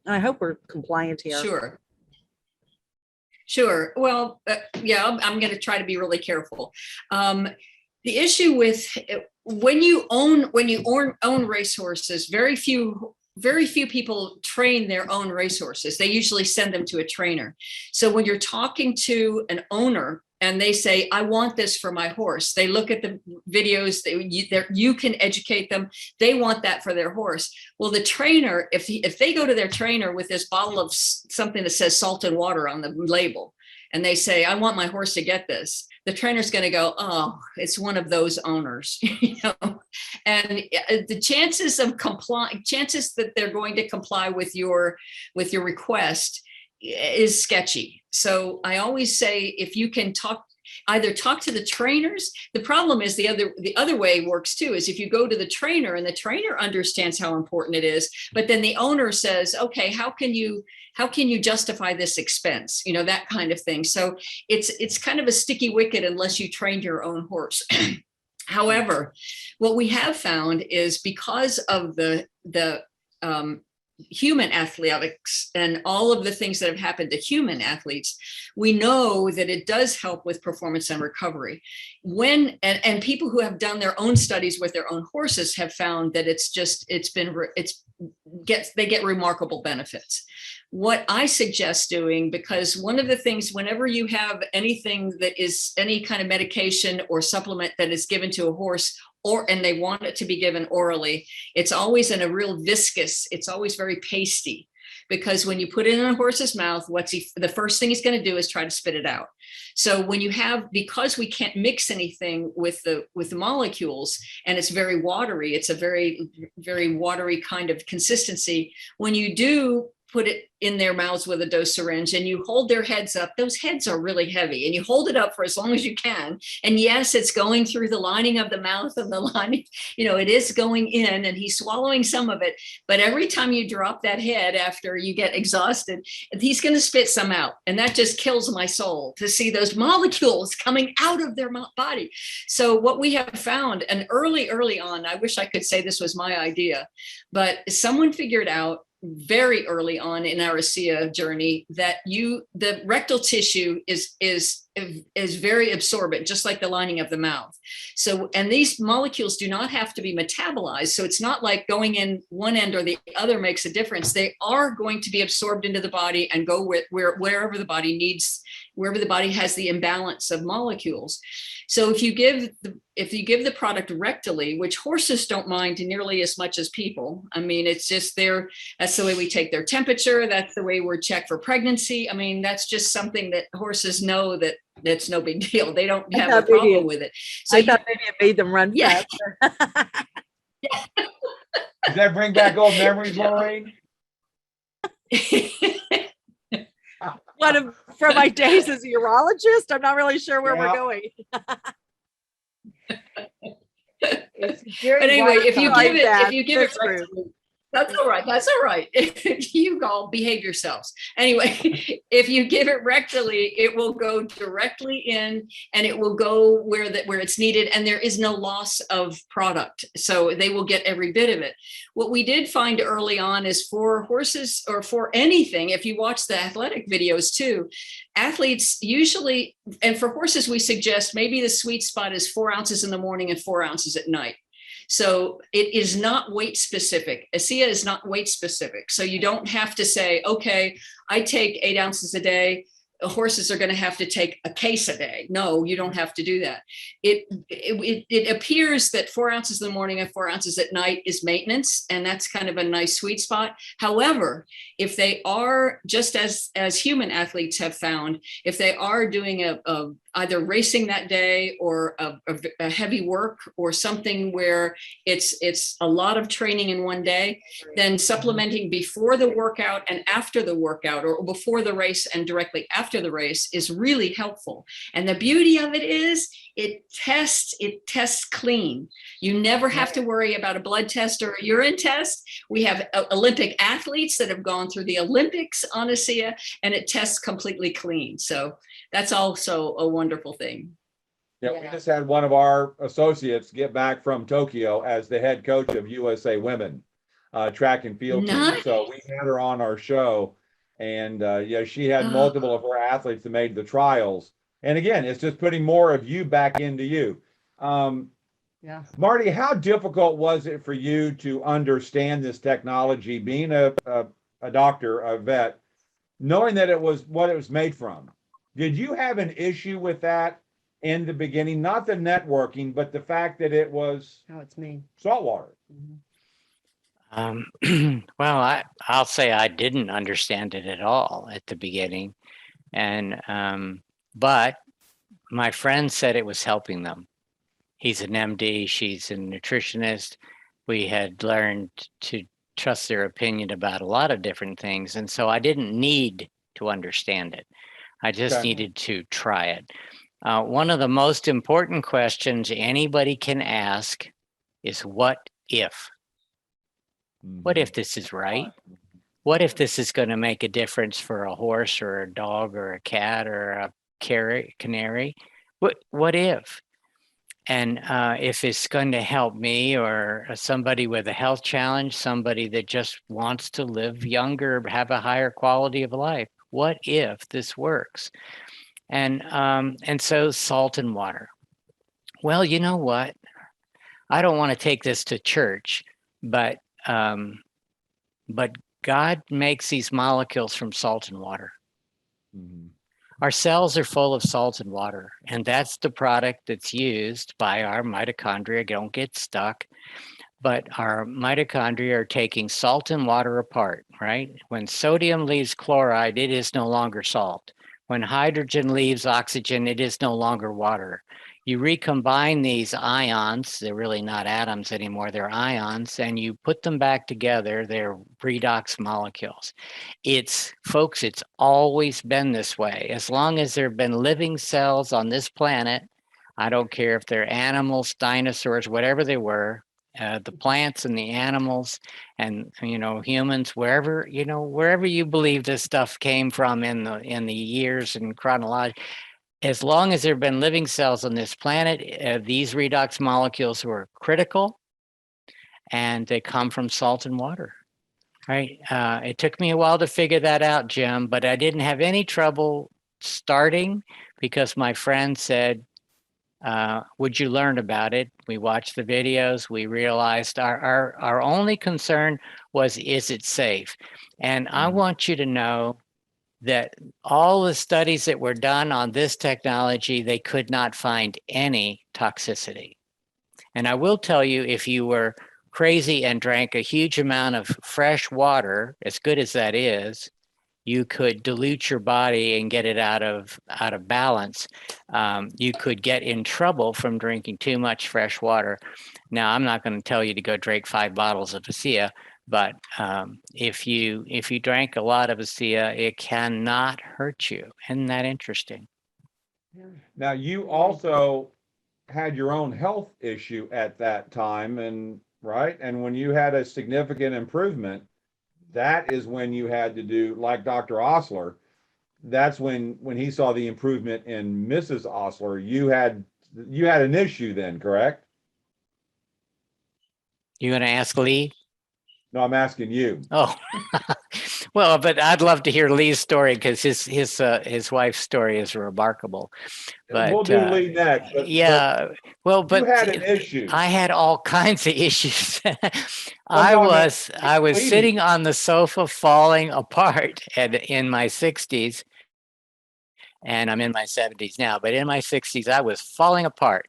And I hope we're compliant here. Sure. Well, I'm going to try to be really careful. The issue with when you own racehorses, very few people train their own racehorses. They usually send them to a trainer. So when you're talking to an owner and they say, I want this for my horse, they look at the videos, you can educate them. They want that for their horse. Well, the trainer, if they go to their trainer with this bottle of something that says salt and water on the label, and they say, I want my horse to get this, the trainer's going to go, oh, it's one of those owners, and the chances that they're going to comply with your request is sketchy. So I always say, if you can either talk to the trainers. The problem is the other way works too, is if you go to the trainer and the trainer understands how important it is, but then the owner says, okay, how can you justify this expense? That kind of thing. So it's kind of a sticky wicket unless you trained your own horse. However, what we have found is because of the human athletics and all of the things that have happened to human athletes, we know that it does help with performance and recovery. And people who have done their own studies with their own horses have found that they get remarkable benefits. What I suggest doing, because one of the things, whenever you have anything that is any kind of medication or supplement that is given to a horse, and they want it to be given orally, it's always in a real viscous, it's always very pasty, because when you put it in a horse's mouth, the first thing he's going to do is try to spit it out. So because we can't mix anything with the molecules, and it's very watery, it's a very, very watery kind of consistency. When you do put it in their mouths with a dose syringe and you hold their heads up, those heads are really heavy, and you hold it up for as long as you can. And yes, it's going through the lining of the mouth, and the lining, it is going in, and he's swallowing some of it. But every time you drop that head after you get exhausted, he's going to spit some out. And that just kills my soul to see those molecules coming out of their body. So what we have found, and early on, I wish I could say this was my idea, but someone figured out very early on in our Asea journey that the rectal tissue is is very absorbent, just like the lining of the mouth. So, and these molecules do not have to be metabolized. So it's not like going in one end or the other makes a difference. They are going to be absorbed into the body and go wherever the body needs, wherever the body has the imbalance of molecules. So if you give the product rectally, which horses don't mind nearly as much as people, I mean, it's just that's the way we take their temperature. That's the way we're checked for pregnancy. I mean, that's just something that horses know that's no big deal. They don't have a problem with it. So I thought maybe it made them run Yeah. faster. Does that bring back old memories, Maureen? From my days as a urologist, I'm not really sure where Yeah. we're going. It's very But anyway, if you Right, give it, Dad. if you give it That's rude. rectally, that's all right. That's all right. You all behave yourselves. Anyway, if you give it rectally, it will go directly in, and it will go where it's needed, and there is no loss of product. So they will get every bit of it. What we did find early on is for horses, or for anything, if you watch the athletic videos too, athletes usually, and for horses, we suggest maybe the sweet spot is 4 ounces in the morning and 4 ounces at night. So it is not weight specific. Asea is not weight specific. So you don't have to say, okay, I take 8 ounces a day. Horses are going to have to take a case a day. No, you don't have to do that. It appears that 4 ounces in the morning and 4 ounces at night is maintenance, and that's kind of a nice sweet spot. However, if they are, just as human athletes have found, if they are doing either racing that day or a heavy work or something where it's a lot of training in one day, then supplementing before the workout and after the workout, or before the race and directly after the race, is really helpful. And the beauty of it is it tests clean. You never have to worry about a blood test or a urine test. We have Olympic athletes that have gone through the Olympics on Asea, and it tests completely clean. So that's also a wonderful thing. Yeah, we Yeah. just had one of our associates get back from Tokyo as the head coach of USA Women track and field team. So we had her on our show, and yeah, she had Oh. multiple of her athletes that made the trials. And again, it's just putting more of you back into you. Yeah. Marty, how difficult was it for you to understand this technology, being a doctor, a vet, knowing that it was what it was made from? Did you have an issue with that in the beginning? Not the networking, but the fact that it was How it's made. saltwater. Well, I'll say I didn't understand it at all at the beginning, and but my friend said it was helping them. He's an MD, she's a nutritionist. We had learned to trust their opinion about a lot of different things, and so I didn't need to understand it. I just Okay. needed to try it. One of the most important questions anybody can ask is, what if? What if this is right? What if this is going to make a difference for a horse or a dog or a cat or a canary? What if? And if it's going to help me or somebody with a health challenge, somebody that just wants to live younger, have a higher quality of life, what if this works? And so salt and water. Well, you know what? I don't want to take this to church, but God makes these molecules from salt and water. Our cells are full of salt and water, and that's the product that's used by our mitochondria. Don't get stuck. But our mitochondria are taking salt and water apart, right? When sodium leaves chloride, it is no longer salt. When hydrogen leaves oxygen, it is no longer water. You recombine these ions, they're really not atoms anymore, they're ions, and you put them back together, they're redox molecules. Folks, it's always been this way. As long as there have been living cells on this planet, I don't care if they're animals, dinosaurs, whatever they were, the plants and the animals and, humans, wherever you believe this stuff came from in the years and chronology, as long as there have been living cells on this planet, these redox molecules were critical, and they come from salt and water, right? It took me a while to figure that out, Jim, but I didn't have any trouble starting because my friend said, would you learn about it? We watched the videos. We realized our only concern was, is it safe? And I want you to know that all the studies that were done on this technology, they could not find any toxicity. And I will tell you, if you were crazy and drank a huge amount of fresh water, as good as that is, you could dilute your body and get it out of balance. You could get in trouble from drinking too much fresh water. Now, I'm not going to tell you to go drink 5 bottles of Asea, but if you drank a lot of Asea, it cannot hurt you. Isn't that interesting? Now, you also had your own health issue at that time, and right? And when you had a significant improvement, that is when you had to do, like Dr. Osler, that's when he saw the improvement in Mrs. Osler, you had an issue then, correct? You going to ask Lee? No, I'm asking you. Oh, well, but I'd love to hear Lee's story, because his wife's story is remarkable. But we'll do Lee next. But, yeah, well, but you had an issue. I had all kinds of issues. I was sitting on the sofa falling apart in my 60s, and I'm in my 70s now, but in my 60s, I was falling apart,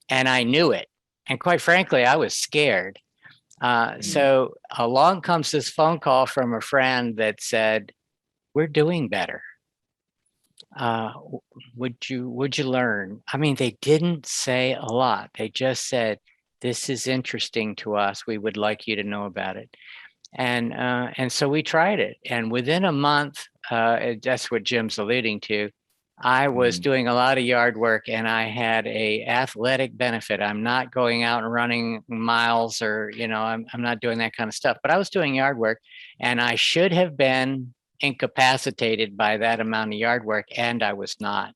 and I knew it. And quite frankly, I was scared. So along comes this phone call from a friend that said, "We're doing better. Would you learn?" I mean, they didn't say a lot. They just said, "This is interesting to us. We would like you to know about it." And so we tried it. And within a month, that's what Jim's alluding to, I was doing a lot of yard work, and I had a athletic benefit. I'm not going out and running miles, or, I'm not doing that kind of stuff, but I was doing yard work, and I should have been incapacitated by that amount of yard work, and I was not.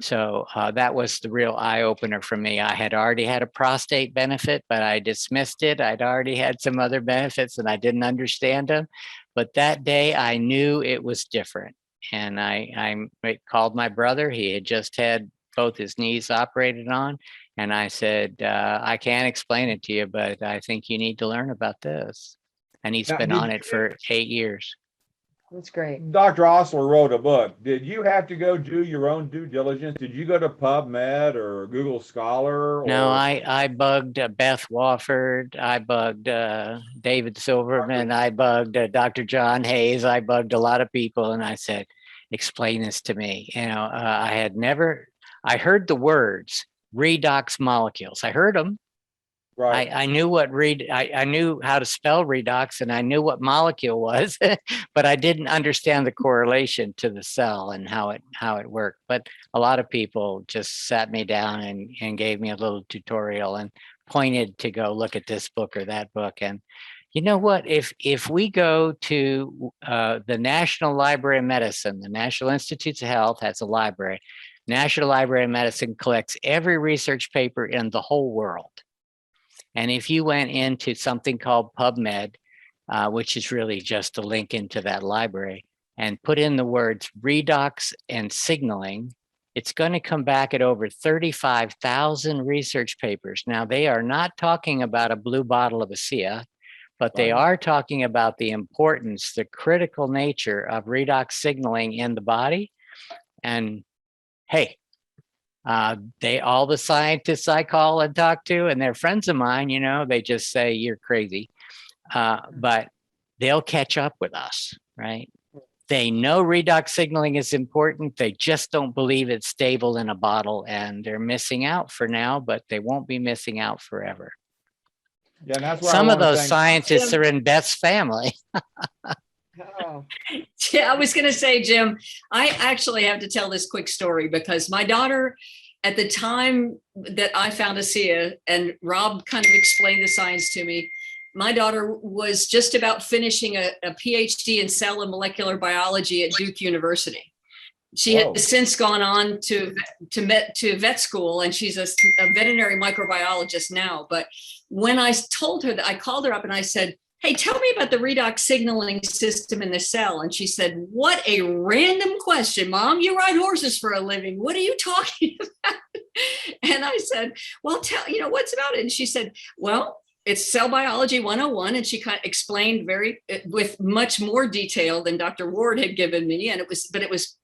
So that was the real eye opener for me. I had already had a prostate benefit, but I dismissed it. I'd already had some other benefits, and I didn't understand them. But that day I knew it was different. And I called my brother. He had just had both his knees operated on. And I said, I can't explain it to you, but I think you need to learn about this. And he's been on it for 8 years. That's great. Dr. Osler wrote a book. Did you have to go do your own due diligence? Did you go to PubMed or Google Scholar? Or... No, I bugged Beth Wofford. I bugged David Silverman. I bugged Dr. John Hayes. I bugged a lot of people, and I said, explain this to me. I heard the words redox molecules. I heard them. Right. I knew I knew how to spell redox, and I knew what molecule was, but I didn't understand the correlation to the cell and how it worked. But a lot of people just sat me down and gave me a little tutorial and pointed to go look at this book or that book. And you know what? If we go to the National Library of Medicine, the National Institutes of Health has a library. National Library of Medicine collects every research paper in the whole world. And if you went into something called PubMed, which is really just a link into that library, and put in the words redox and signaling, it's going to come back at over 35,000 research papers. Now, they are not talking about a blue bottle of Asea, but they are talking about the importance, the critical nature of redox signaling in the body. And hey, all the scientists I call and talk to, and they're friends of mine, they just say you're crazy, but they'll catch up with us, right? They know redox signaling is important. They just don't believe it's stable in a bottle, and they're missing out for now, but they won't be missing out forever. Yeah, and that's where some of those scientists are in Beth's family. Oh. Yeah, I was going to say, Jim, I actually have to tell this quick story because my daughter, at the time that I found Asea, and Rob kind of explained the science to me, my daughter was just about finishing a PhD in cell and molecular biology at Duke University. She has since gone on to vet school, and she's a veterinary microbiologist now. But when I told her that, I called her up and I said, hey, tell me about the redox signaling system in the cell. And she said, what a random question, Mom. You ride horses for a living. What are you talking about? And I said, well, what's about it? And she said, well, it's cell biology 101. And she kind of explained with much more detail than Dr. Ward had given me. And it was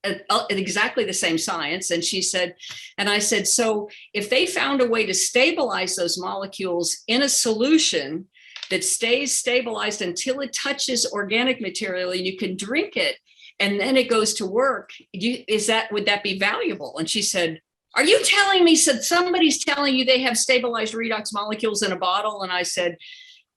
exactly the same science. And she said, and I said, so if they found a way to stabilize those molecules in a solution that stays stabilized until it touches organic material and you can drink it and then it goes to work, would that be valuable? And she said, are you telling me somebody's telling you they have stabilized redox molecules in a bottle? And I said,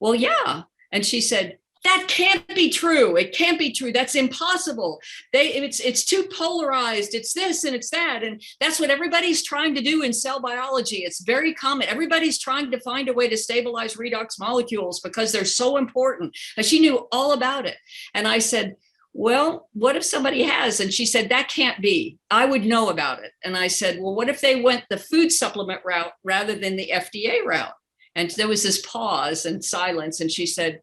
well, yeah. And she said, that can't be true. It can't be true. That's impossible. It's too polarized. It's this and it's that. And that's what everybody's trying to do in cell biology. It's very common. Everybody's trying to find a way to stabilize redox molecules because they're so important. And she knew all about it. And I said, well, what if somebody has? And she said, that can't be. I would know about it. And I said, well, what if they went the food supplement route rather than the FDA route? And there was this pause and silence. And she said,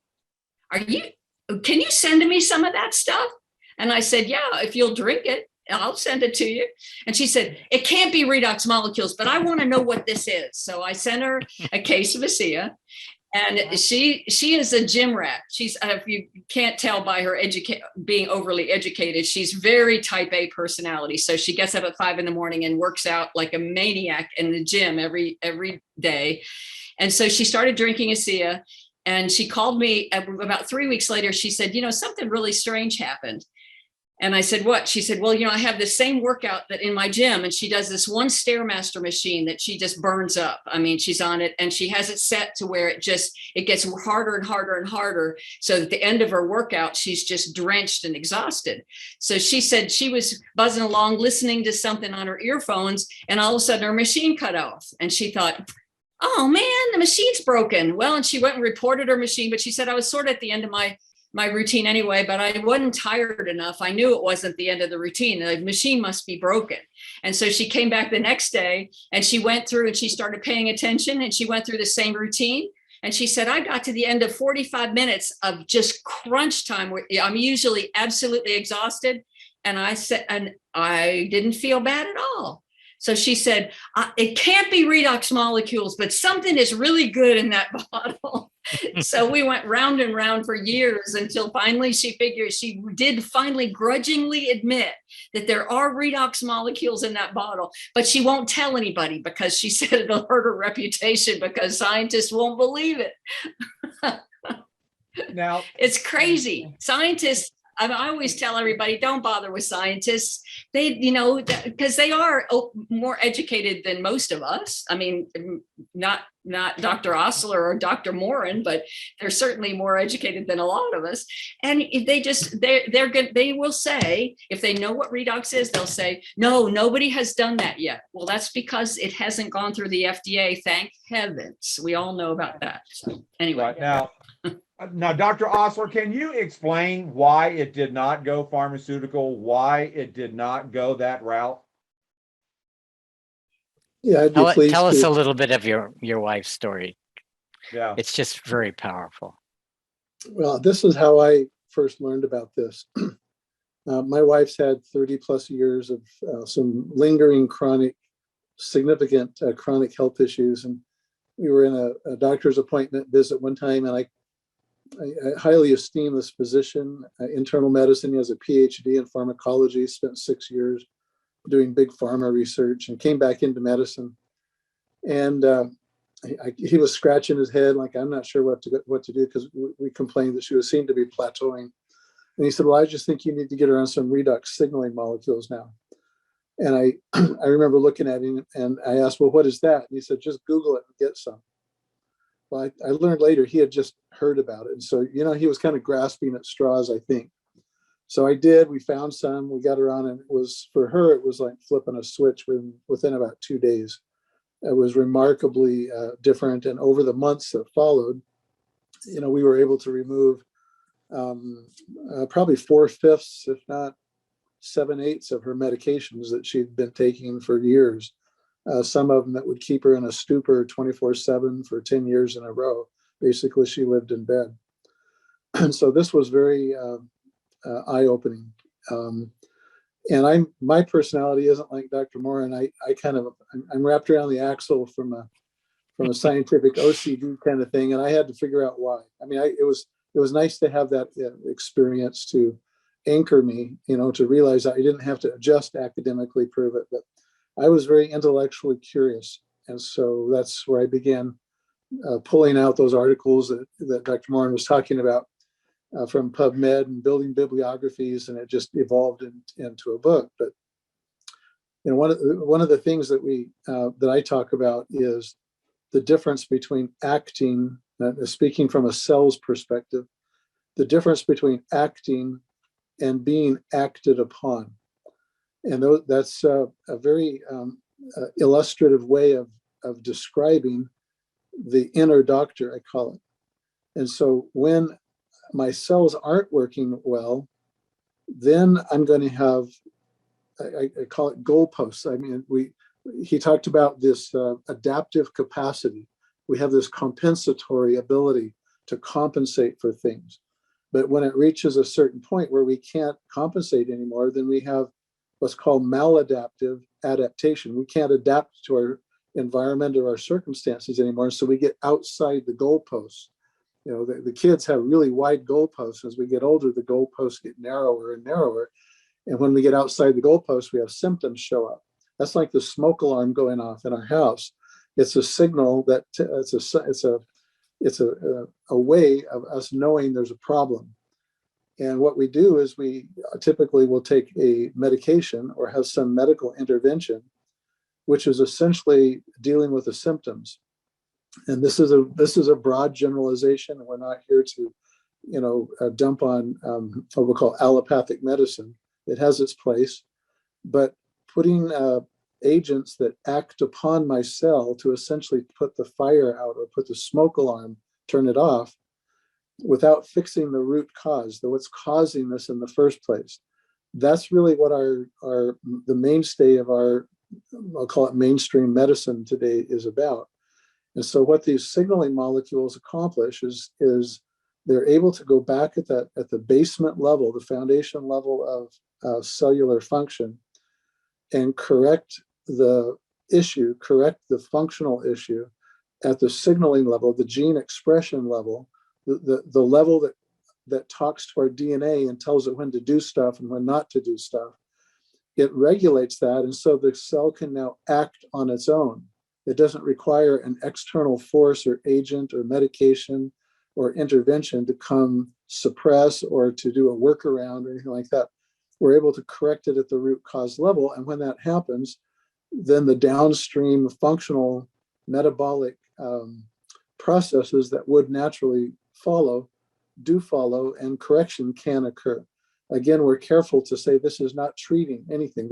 can you send me some of that stuff? And I said, yeah, if you'll drink it, I'll send it to you. And she said, it can't be redox molecules, but I want to know what this is. So I sent her a case of Asea. And she is a gym rat. She's, if you can't tell by her being overly educated, she's very type A personality. So she gets up at 5 a.m. and works out like a maniac in the gym every day. And so she started drinking Asea. And she called me about 3 weeks later. She said, something really strange happened. And I said, what? She said, well, I have the same workout that in my gym. And she does this one Stairmaster machine that she just burns up. I mean, she's on it and she has it set to where it gets harder and harder and harder. So at the end of her workout, she's just drenched and exhausted. So she said she was buzzing along, listening to something on her earphones. And all of a sudden her machine cut off. And she thought, oh man, the machine's broken. Well, and she went and reported her machine, but she said, I was sort of at the end of my routine anyway, but I wasn't tired enough. I knew it wasn't the end of the routine. The machine must be broken. And so she came back the next day and she went through and she started paying attention and she went through the same routine. And she said, I got to the end of 45 minutes of just crunch time where I'm usually absolutely exhausted. And I said, and I didn't feel bad at all. So she said, it can't be redox molecules, but something is really good in that bottle. So we went round and round for years until finally she did finally grudgingly admit that there are redox molecules in that bottle, but she won't tell anybody because she said it'll hurt her reputation because scientists won't believe it. Now, it's crazy. Scientists, I always tell everybody, don't bother with scientists. They, because they are more educated than most of us. I mean, not Dr. Osler or Dr. Morin, but they're certainly more educated than a lot of us. And they're good. They will say, if they know what redox is, they'll say, no, nobody has done that yet. Well, that's because it hasn't gone through the FDA. Thank heavens. We all know about that. So anyway. Right. Now, Dr. Osler, can you explain why it did not go pharmaceutical, why it did not go that route? Yeah, I'd be pleased tell us to. a little bit of your wife's story. Yeah. It's just very powerful. Well, this is how I first learned about this. My wife's had 30 plus years of some lingering significant chronic health issues. And we were in a doctor's appointment visit one time, and I highly esteem this physician, internal medicine. He has a PhD in pharmacology, spent 6 years doing big pharma research and came back into medicine. And he was scratching his head like, I'm not sure what to do, because we complained that she seemed to be plateauing. And he said, well, I just think you need to get her on some redox signaling molecules now. And I remember looking at him and I asked, well, what is that? And he said, just Google it and get some. Well, I learned later he had just heard about it. And so, he was kind of grasping at straws, I think. So I did. We found some, we got her on, and for her, it was like flipping a switch within about 2 days. It was remarkably different. And over the months that followed, we were able to remove probably 4/5, if not 7/8 of her medications that she'd been taking for years. Some of them that would keep her in a stupor 24/7 for 10 years in a row. Basically, she lived in bed. And so this was very eye-opening. And my personality isn't like Dr. Morin. I'm wrapped around the axle from a scientific OCD kind of thing, and I had to figure out why. I mean, it was nice to have that experience to anchor me, to realize that I didn't have to just academically prove it, but I was very intellectually curious, and so that's where I began pulling out those articles that Dr. Morin was talking about from PubMed and building bibliographies, and it just evolved into a book. But one of the things that I talk about is the difference between acting, speaking from a cell's perspective, the difference between acting and being acted upon. And that's a very illustrative way of describing the inner doctor, I call it. And so when my cells aren't working well, then I'm going to have, I call it goalposts. I mean, he talked about this adaptive capacity. We have this compensatory ability to compensate for things. But when it reaches a certain point where we can't compensate anymore, then we have what's called maladaptive adaptation. We can't adapt to our environment or our circumstances anymore. So we get outside the goalposts. The kids have really wide goalposts. As we get older, the goalposts get narrower and narrower. And when we get outside the goalposts, we have symptoms show up. That's like the smoke alarm going off in our house. It's a signal that it's a way of us knowing there's a problem. And what we do is we typically will take a medication or have some medical intervention, which is essentially dealing with the symptoms. And this is a broad generalization. We're not here to, dump on what we call allopathic medicine. It has its place, but putting agents that act upon my cell to essentially put the fire out or put the smoke alarm, turn it off, without fixing the root cause, what's causing this in the first place. That's really what the mainstay of our, I'll call it mainstream medicine today, is about. And so what these signaling molecules accomplish is they're able to go back at the basement level, the foundation level of cellular function, and correct the functional issue at the signaling level, the gene expression level, the level that talks to our DNA and tells it when to do stuff and when not to do stuff. It regulates that, and so the cell can now act on its own. It doesn't require an external force or agent or medication or intervention to come suppress or to do a workaround or anything like that. We're able to correct it at the root cause level. And when that happens, then the downstream functional metabolic processes that would naturally follow, and correction can occur. Again, we're careful to say this is not treating anything.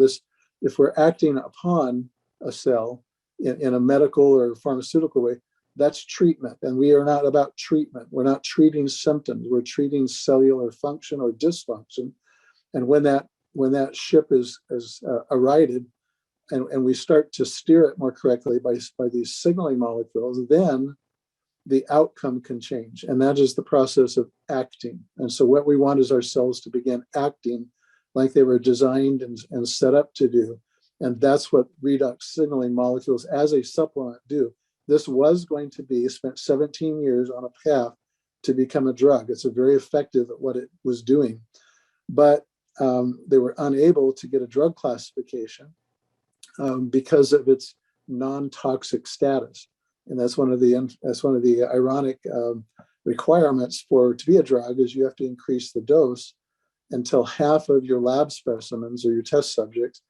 If we're acting upon a cell in a medical or pharmaceutical way, that's treatment. And we are not about treatment. We're not treating symptoms. We're treating cellular function or dysfunction. And when that ship is righted and we start to steer it more correctly by these signaling molecules, then the outcome can change. And that is the process of acting. And so what we want is our cells to begin acting like they were designed and set up to do. And that's what redox signaling molecules as a supplement do. This was going to be spent 17 years on a path to become a drug. It's very effective at what it was doing. But they were unable to get a drug classification because of its non-toxic status. And that's one of the ironic requirements to be a drug is you have to increase the dose until half of your lab specimens or your test subjects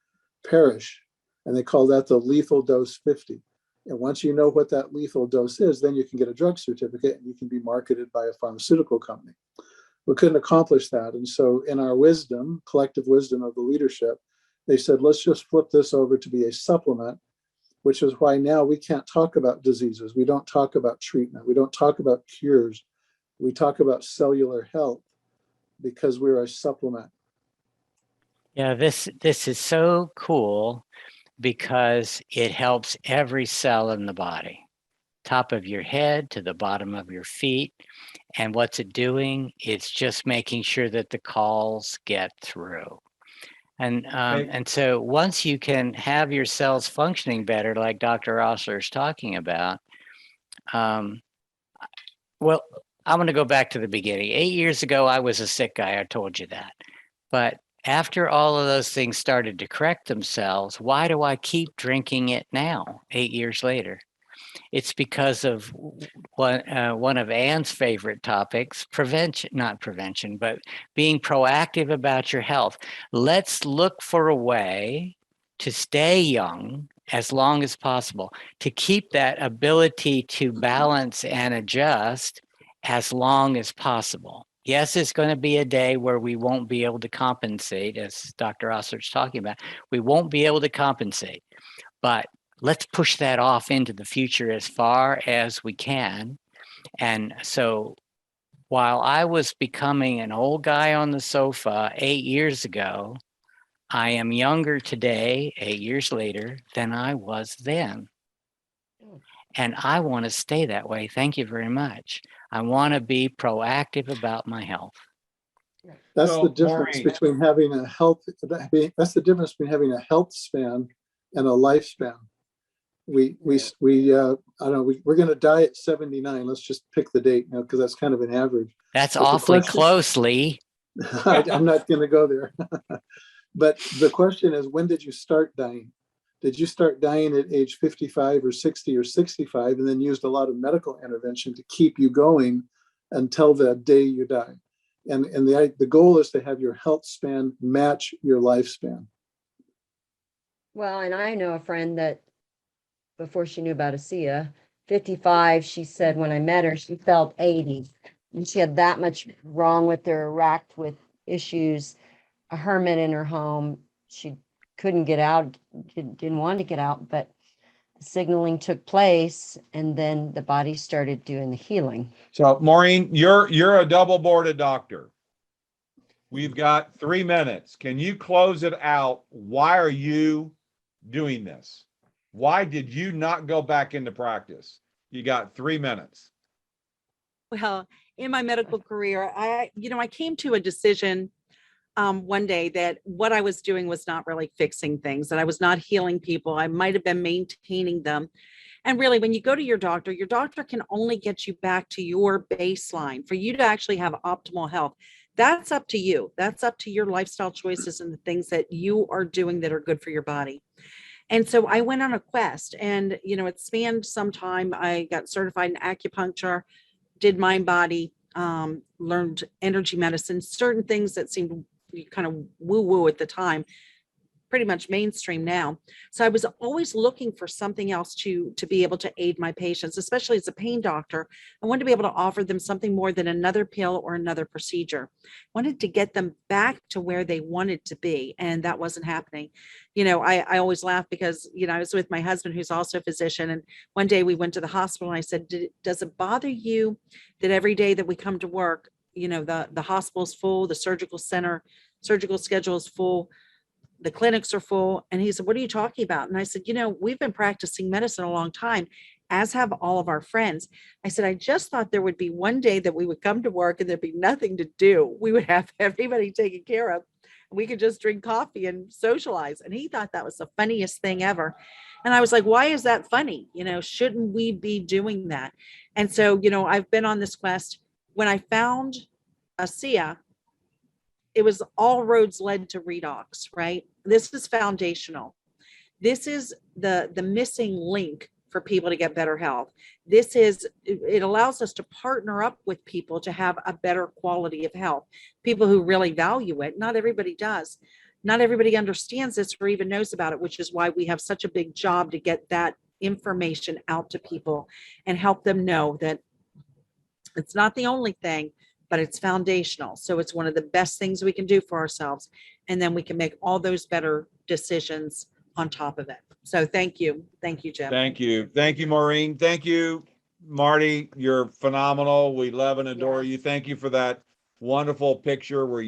perish. And they call that the lethal dose 50. And once you know what that lethal dose is, then you can get a drug certificate and you can be marketed by a pharmaceutical company. We couldn't accomplish that. And so in our wisdom, collective wisdom of the leadership, they said, let's just flip this over to be a supplement, which is why now we can't talk about diseases. We don't talk about treatment. We don't talk about cures. We talk about cellular health because we're a supplement. Yeah, this is so cool because it helps every cell in the body. top of your head to the bottom of your feet. And what's it doing? It's just making sure that the calls get through. And so once you can have your cells functioning better, like Dr. Osler is talking about, well, I'm going to go back to the beginning. 8 years ago, I was a sick guy. I told you that. But after all of those things started to correct themselves, why do I keep drinking it now, 8 years later? It's because of one of Ann's favorite topics, prevention, not prevention, but being proactive about your health. Let's look for a way to stay young as long as possible, to keep that ability to balance and adjust as long as possible. Yes, it's going to be a day where we won't be able to compensate, as Dr. Osler's talking about. We won't be able to compensate, but let's push that off into the future as far as we can. And so while I was becoming an old guy on the sofa 8 years ago, I am younger today, 8 years later, than I was then. And I want to stay that way. Thank you very much. I want to be proactive about my health. That's So, the difference Maureen. between having a health, that's the difference between having a health span and a lifespan. I don't know, we're going to die at 79. Let's just pick the date now, because that's kind of an average. That's But the awfully question- close, Lee. I'm not going to go there. But the question is, when did you start dying? Did you start dying at age 55 or 60 or 65 and then used a lot of medical intervention to keep you going until the day you die? And the goal is to have your health span match your lifespan. Well, and I know a friend that before she knew about Asea, 55, she said when I met her, she felt 80. And she had that much wrong with her, racked with issues, a hermit in her home. She couldn't get out, didn't want to get out, but signaling took place, and then the body started doing the healing. So Maureen, you're a double boarded doctor. We've got 3 minutes. Can you close it out? Why are you doing this? Why did you not go back into practice? You got 3 minutes. Well, in my medical career, I came to a decision one day that what I was doing was not really fixing things, that I was not healing people. I might have been maintaining them. And really, when you go to your doctor can only get you back to your baseline for you to actually have optimal health. That's up to you. That's up to your lifestyle choices and the things that you are doing that are good for your body. And so I went on a quest, and, it spanned some time. I got certified in acupuncture, did mind body, learned energy medicine, certain things that seemed kind of woo-woo at the time, pretty much mainstream now. So I was always looking for something else to be able to aid my patients, especially as a pain doctor. I wanted to be able to offer them something more than another pill or another procedure. I wanted to get them back to where they wanted to be, and that wasn't happening. I always laugh because, I was with my husband, who's also a physician, and one day we went to the hospital, and I said, does it bother you that every day that we come to work, the hospital's full, the surgical schedule is full, the clinics are full? And he said, what are you talking about? And I said, we've been practicing medicine a long time, as have all of our friends. I said, I just thought there would be one day that we would come to work and there'd be nothing to do. We would have everybody taken care of. We could just drink coffee and socialize. And he thought that was the funniest thing ever. And I was like, why is that funny? Shouldn't we be doing that? And so, I've been on this quest. When I found Asea, it was all roads led to Redox, right? This is foundational. This is the missing link for people to get better health. It allows us to partner up with people to have a better quality of health. People who really value it. Not everybody does. Not everybody understands this or even knows about it, which is why we have such a big job to get that information out to people and help them know that it's not the only thing, but it's foundational. So it's one of the best things we can do for ourselves. And then we can make all those better decisions on top of it. So thank you. Thank you, Jim. Thank you. Thank you, Maureen. Thank you, Marty. You're phenomenal. We love and adore you. Thank you for that wonderful picture where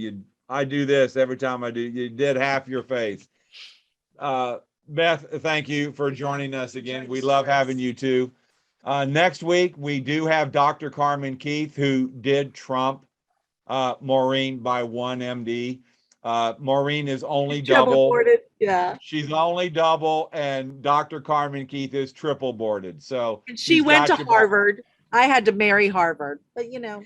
I do this every time I do. You did half your face. Beth, thank you for joining us again. We love having you too. Next week, we do have Dr. Carmen Keith, who did trump Maureen by 1 MD. Maureen is only Trouble double. boarded. Yeah. She's only double, and Dr. Carmen Keith is triple boarded. So And she she's went got to you back. Harvard. I had to marry Harvard, but you know.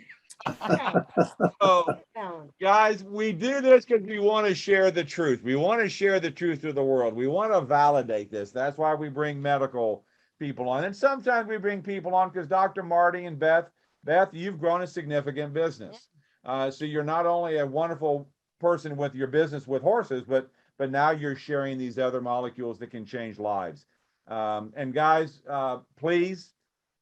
So, Balance. guys, we do this because we want to share the truth. We want to share the truth with the world. We want to validate this. That's why we bring medical people on. And sometimes we bring people on because Dr. Marty and Beth, you've grown a significant business. So you're not only a wonderful person with your business with horses, but now you're sharing these other molecules that can change lives. And guys, please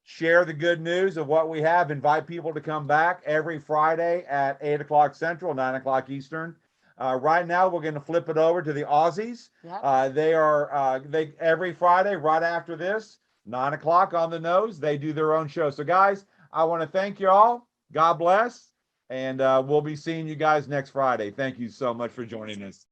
share the good news of what we have. Invite people to come back every Friday at 8 o'clock Central, 9 o'clock Eastern. Right now, we're going to flip it over to the Aussies. Yep. They every Friday right after this, 9 o'clock on the nose. They do their own show. So, guys, I want to thank you all. God bless. And we'll be seeing you guys next Friday. Thank you so much for joining us.